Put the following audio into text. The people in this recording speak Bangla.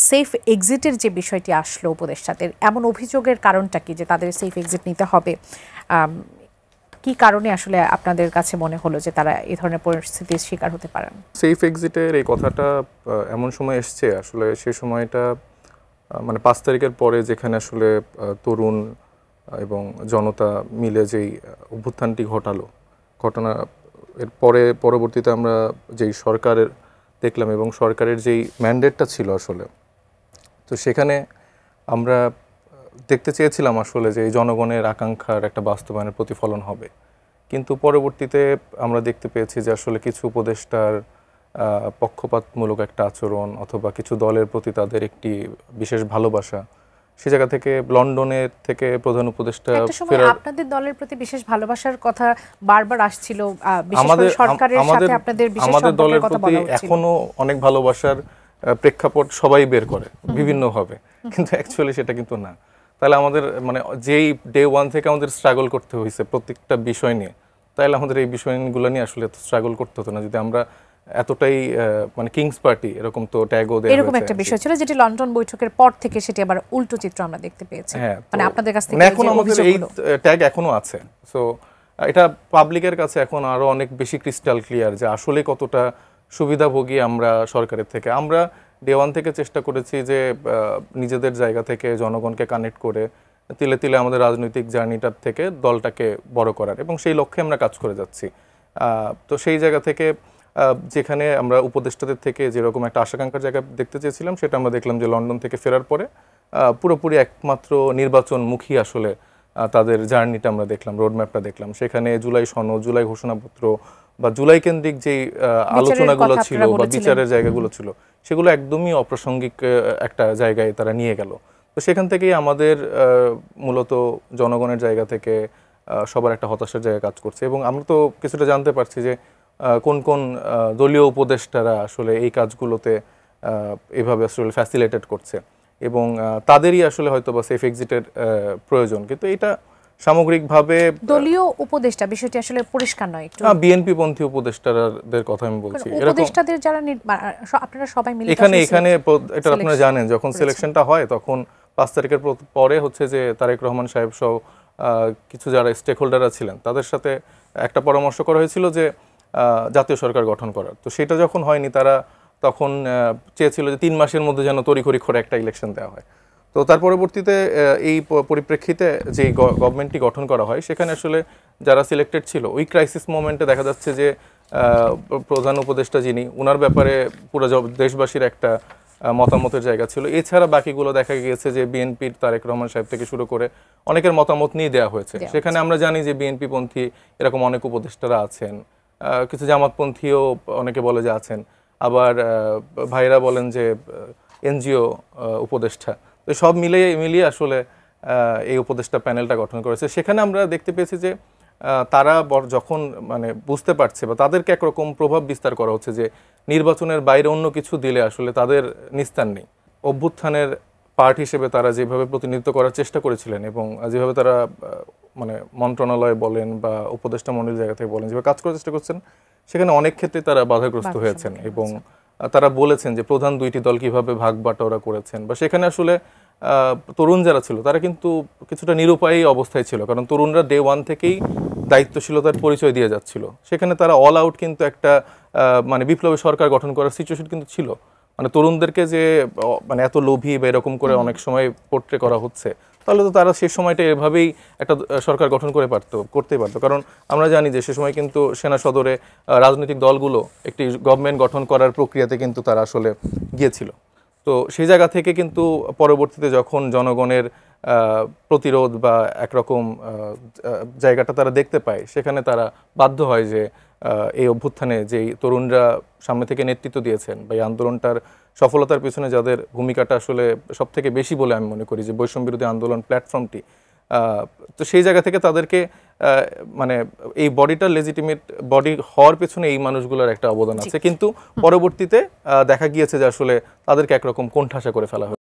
সেফ এক্সিটের যে বিষয়টি আসলো উপদেষ্টাদের, এমন অভিযোগের কারণটা কি যে তাদের সেফ এক্সিট নিতে হবে? কি কারণে আসলে আপনাদের কাছে মনে হলো যে তারা এই ধরনের পরিস্থিতির শিকার হতে পারেন? সেফ এক্সিটের এই কথাটা এমন সময় এসছে, আসলে সেই সময়টা মানে ৫ তারিখের পরে, যেখানে আসলে তরুণ এবং জনতা মিলে যেই অভ্যুত্থানটি ঘটনা এর পরবর্তীতে আমরা যেই সরকারের দেখলাম এবং সরকারের যেই ম্যান্ডেটটা ছিল আসলে, তো সেখানে আমরা দেখতে চেয়েছিলাম আসলে যে এই জনগণের আকাঙ্ক্ষার একটা বাস্তবায়নের প্রতিফলন হবে। কিন্তু পরবর্তীতে আমরা দেখতে পেয়েছি যে আসলে কিছু উপদেষ্টার পক্ষপাতমূলক একটা আচরণ অথবা কিছু দলের প্রতি তাদের একটি বিশেষ ভালোবাসা, সে জায়গা থেকে লন্ডনের থেকে প্রধান উপদেষ্টা আপনাদের দলের প্রতি বিশেষ ভালোবাসার কথা বারবার আসছিল, বিশেষ করে সরকারের সাথে আপনাদের বিশেষ আমাদের দলের কথা প্রতি এখনো অনেক ভালোবাসার প্রেক্ষাপট সবাই বের করে বিভিন্নভাবে, কিন্তু অ্যাকচুয়ালি সেটা কিন্তু না। তাহলে আমাদের মানে যেই ডে ওয়ান থেকে আমাদের স্ট্রাগল করতে হয়েছে প্রত্যেকটা বিষয় নিয়ে, তাহলে আমাদের এই বিষয়গুলো নিয়ে আসলে এত স্ট্রাগল করতে হতো না যদি আমরা এতটাই মানে কিংস পার্টি এরকম তো ট্যাগও দেয়া হয়েছে। এরকম একটা বিষয় ছিল যেটি লন্ডন বৈঠকের পর থেকে সেটি আবার উল্টো চিত্র আমরা দেখতে পেয়েছি। মানে আপনাদের কাছ থেকে এখন আমাদের এই ট্যাগ এখনো আছে। সো এটা পাবলিকের কাছে এখন আরো অনেক বেশি ক্রিস্টাল ক্লিয়ার যে আসলে কতটা সুবিধাভোগী আমরা সরকারের থেকে। আমরা ডে ওয়ান থেকে চেষ্টা করেছি যে নিজেদের জায়গা থেকে জনগণকে কানেক্ট করে তিলে তিলে আমাদের রাজনৈতিক জার্নিটার থেকে দলটাকে বড় করার, এবং সেই লক্ষ্যে আমরা কাজ করে যাচ্ছি। তো সেই জায়গা থেকে যেখানে আমরা উপদেষ্টাদের থেকে যেরকম একটা আশাকাঙ্ক্ষার জায়গা দেখতে চেয়েছিলাম, সেটা আমরা দেখলাম যে লন্ডন থেকে ফেরার পরে পুরোপুরি একমাত্র নির্বাচনমুখী আসলে তাদের জার্নিটা আমরা দেখলাম, রোডম্যাপটা দেখলাম। সেখানে জুলাই সনদ, জুলাই ঘোষণাপত্র বা জুলাই কেন্দ্রিক যেই আলোচনাগুলো ছিল বা বিচারের জায়গাগুলো ছিল, সেগুলো একদমই অপ্রাসঙ্গিক একটা জায়গায় তারা নিয়ে গেল। তো সেখান থেকেই আমাদের মূলত জনগণের জায়গা থেকে সবার একটা হতাশার জায়গা কাজ করছে, এবং আমরা তো কিছুটা জানতে পারছি যে কোন কোন দলীয় উপদেষ্টারা আসলে এই কাজগুলোতে এভাবে আসলে ফ্যাসিলিটেট করছে, এবং তাদেরই আসলে হয়তো বা সেফ এক্সিটের প্রয়োজন। কিন্তু এটা সামগ্রিকভাবে দলীয় উপদেষ্টা বিষয়টি আসলে পরিষ্কার নয়। একটু বিএনপি পন্থী উপদেষ্টাদের কথা আমি বলছি। উপদেষ্টাদের যারা আপনারা সবাই মিলে এখানে এটা আপনারা জানেন, যখন সিলেকশনটা হয় তখন ৫ তারিখের পরে হচ্ছে যে তারেক রহমান সাহেব সহ কিছু যারা স্টেক হোল্ডাররা ছিলেন তাদের সাথে একটা পরামর্শ করা হয়েছিল যে জাতীয় সরকার গঠন করার। তো সেটা যখন হয়নি, তারা তখন চেয়েছিল যে ৩ মাসের মধ্যে যেন তড়িঘড়ি করে একটা ইলেকশন দেওয়া হয়। তো তার পরবর্তীতে এই পরিপ্রেক্ষিতে যে গভর্নমেন্টটি গঠন করা হয়, সেখানে আসলে যারা সিলেক্টেড ছিল ওই ক্রাইসিস মোমেন্টে দেখা যাচ্ছে যে প্রধান উপদেষ্টা যিনি, ওনার ব্যাপারে পুরো দেশবাসীর একটা মতামতের জায়গা ছিল। এছাড়া বাকিগুলো দেখা গিয়েছে যে বিএনপির তারেক রহমান সাহেব থেকে শুরু করে অনেকের মতামত নিয়ে দেওয়া হয়েছে। সেখানে আমরা জানি যে বিএনপি পন্থী এরকম অনেক উপদেষ্টারা আছেন, কিছু জামাতপন্থীও অনেকে বলে যে আছেন, আবার ভাইরা বলেন যে এনজিও উপদেষ্টা। তো সব মিলিয়ে আসলে এই উপদেষ্টা প্যানেলটা গঠন করেছে। সেখানে আমরা দেখতে পেয়েছি যে তারা যখন মানে বুঝতে পারছে বা তাদেরকে একরকম প্রভাব বিস্তার করা হচ্ছে যে নির্বাচনের বাইরে অন্য কিছু দিলে আসলে তাদের নিস্তার নেই। অভ্যুত্থানের পার্ট হিসেবে তারা যেভাবে প্রতিনিধিত্ব করার চেষ্টা করেছিলেন এবং যেভাবে তারা মানে মন্ত্রণালয় বলেন বা উপদেষ্টা মণ্ডলীর জায়গা থেকে বলেন যেভাবে কাজ করার চেষ্টা করছেন, সেখানে অনেক ক্ষেত্রে তারা বাধাগ্রস্ত হয়েছেন, এবং তারা বলেছেন যে প্রধান দুইটি দল কিভাবে ভাগ বাটোয়ারা করেছেন, বা সেখানে আসলে তরুণ যারা ছিল তারা কিন্তু কিছুটা নিরুপায়ী অবস্থায় ছিল, কারণ তরুণরা ডে ওয়ান থেকেই দায়িত্বশীলতার পরিচয় দিয়ে যাচ্ছিল। সেখানে তারা অল আউট কিন্তু একটা মানে বিপ্লবী সরকার গঠন করার সিচুয়েশন কিন্তু ছিল। মানে তরুণদেরকে যে মানে এত লোভী বা এরকম করে অনেক সময় পোর্ট্রে করা হচ্ছে, তাহলে তো তারা সে সময়টা এভাবেই একটা সরকার গঠন করতেই পারতো। কারণ আমরা জানি যে সে সময় কিন্তু সেনা সদরে রাজনৈতিক দলগুলো একটি গভর্নমেন্ট গঠন করার প্রক্রিয়াতে কিন্তু তারা আসলে গিয়েছিল। তো সেই জায়গা থেকে কিন্তু পরবর্তীতে যখন জনগণের প্রতিরোধ বা একরকম জায়গাটা তারা দেখতে পায়, সেখানে তারা বাধ্য হয় যে এই অভ্যুত্থানে যেই তরুণরা সামনে থেকে নেতৃত্ব দিয়েছেন বা এই আন্দোলনটার সফলতার পেছনে যাদের ভূমিকাটা আসলে সব থেকে বেশি বলে আমি মনে করি যে বৈষম্য বিরোধী আন্দোলন প্ল্যাটফর্মটি, তো সেই জায়গা থেকে তাদেরকে মানে এই বডিটার লেজিটিমেট বডি হওয়ার পেছনে এই মানুষগুলোর একটা অবদান আছে। কিন্তু পরবর্তীতে দেখা গিয়েছে যে আসলে তাদেরকে একরকম কোণঠাসা করে ফেলা হয়।